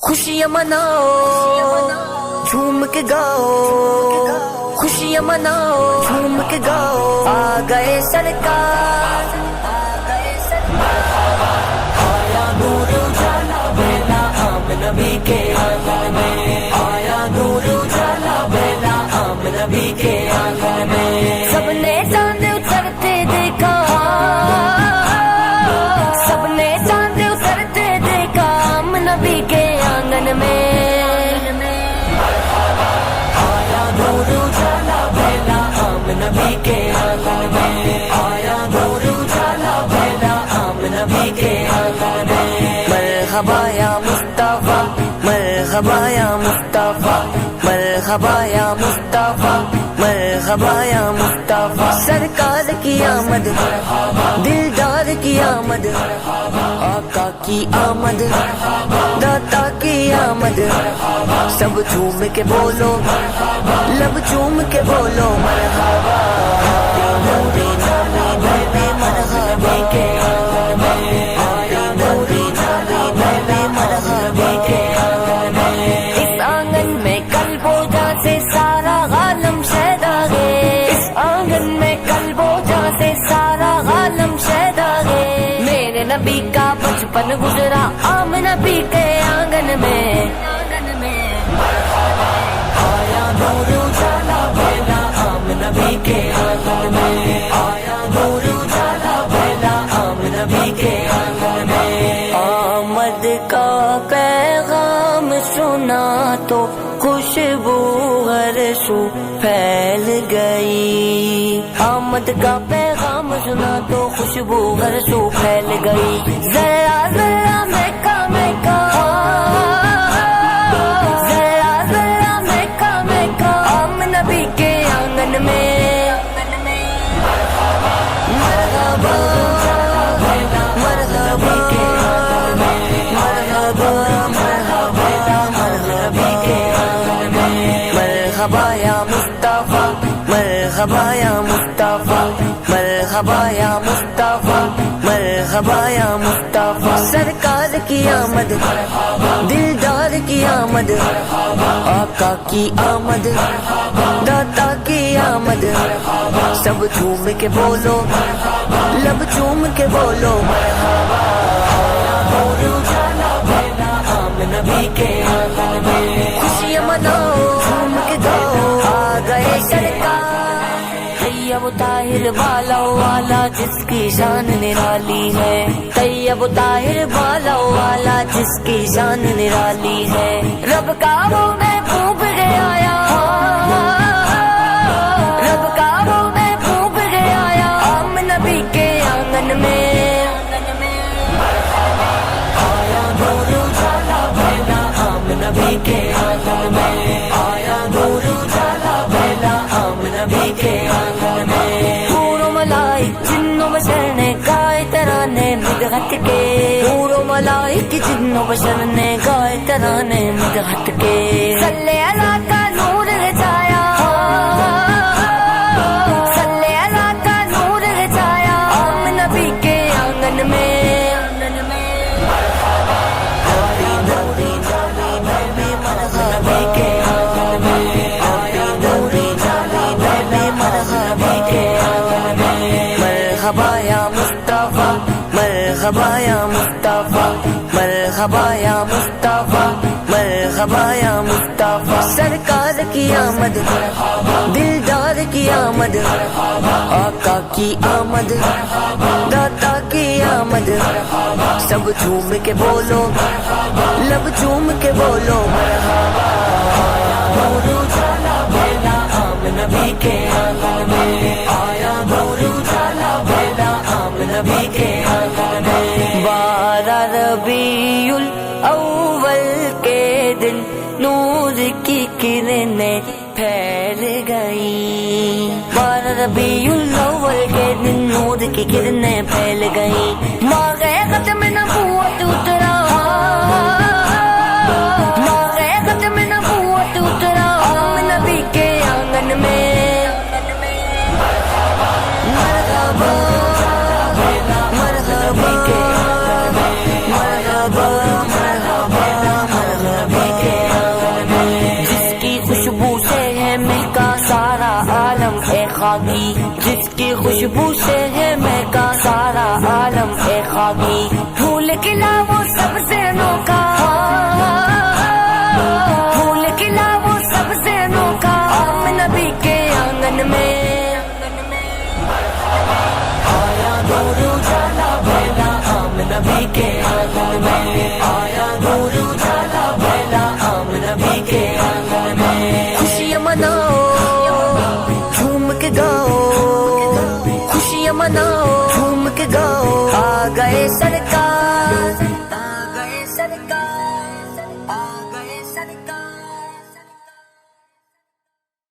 خوشیاں مناؤ جھوم کے گاؤ، خوشیاں مناؤ جھوم کے گاؤ، آ گئے سرکار، آیا نور اجالا بیلا عام نبی کے آنگن میں، آیا نور اجالا بیلا عام نبی کے آنگن میں، سب نے چاند اترتے دیکھا، سب نے چاند اترتے دیکھا عام نبی کے آنگن میں، آیا نور اجالا بیلا عام نبی کے آنگن میں، آیا نور اجالا بیلا عام نبی کے آنگن میں، مرحبا یا مصطفیٰ، مرحبا یا مصطفیٰ، مرحبا یا مصطفیٰ، مرحبا یا مصطفیٰ، سرکار کی آمد، دلدار کی آمد، آقا کی آمد، داتا کی آمد، سب جھوم کے بولو، لب چوم کے بولو مرحبا، نوری نامی نبی مرحبا کے آنگن میں، آیا نوری نامی نبی مرحبا کے آنگن میں، اس آنگن میں قلب و جاں سے سارا عالم شیدا ہے، اس آنگن میں قلب و جاں سے سارا عالم شیدا ہے، میرے نبی کا بچپن گزرا عام نبی کے آنگن میں، آیا نور اجالا بیلا عام نبی کے آنگن میں، آیا نور اجالا بیلا عام نبی کے آنگن میں، آمد کا پیغام سنا تو خوشبو ہر سو پھیل گئی، آمد کا پیغام سنا تو خوشبو ہر سو پھیل گئی، ذرا ذرا مکہ مکہ، ذرا ذرا مکہ مکہ عام نبی کے آنگن میں، مرحبا مرحبا مرحبا مرحبا مرحبا کے آنگن میں، مرحبا یا مصطفیٰ، مرحبا یا مصطفیٰ، مرحبا یا مصطفیٰ، مرحبا یا مصطفیٰ، سرکار کی آمد، دلدار کی آمد، آقا کی آمد، داتا کی آمد، سب جھوم کے بولو، لب چوم کے بولو مرحبا، نور اجالا بیلا عام نبی کے آنگن میں، خوشیاں مناؤ جھوم کے گاؤ، آ گئے سرکار، طیب طاہر والا والا جس کی شان نرالی ہے، طیب طاہر والا والا جس کی شان نرالی ہے، رب کا وہ محبوب گیا آیا، رب کا وہ محبوب گیا آیا عام نبی کے آنگن میں، آیا نور اجالا بیلا عام نبی کے آنگن میں، آیا نور اجالا بیلا عام نبی کے آنگن میں، حور و ملائک جن و بشر نے گائے ترانے مدحت کے، حور و ملائک جن و بشر نے گائے ترانے مدحت کے، صلی اللہ کا نور رچایا، صلی اللہ کا نور رچایا عام نبی کے آنگن میں، مرحبا کے آنگن میں، آیا نوری نامی نبی مرحبا کے آنگن میں، مرحبا یا مصطفیٰ، مرحبا یا مصطفیٰ، مرحبا یا مصطفیٰ، مرحبا یا مصطفیٰ، سرکار کی آمد، دلدار کی آمد، آقا کی آمد، داتا کی آمد، سب جھوم کے بولو، لب چوم کے بولو مرحبا، نور اجالا بیلا عام نبی کے آنگن میں، آیا نور اجالا بیلا عام نبی کے آنگن میں، 12 ربیع الاول کے دن نور کی کرنیں پھیل گئی، 12 ربیع الاول کے دن نور کی کرنیں پھیل گئی، ماہ ختم نبوت اترا، ماہ ختم نبوت اترا عام نبی کے آنگن میں، مرحبا مرحبا مرحبا مرحبا مرحبا خاکی، جس کی خوشبو سے ہے مہکا سارا عالم اے خاکی، پھول کھلا وہ سب سے انوکھا،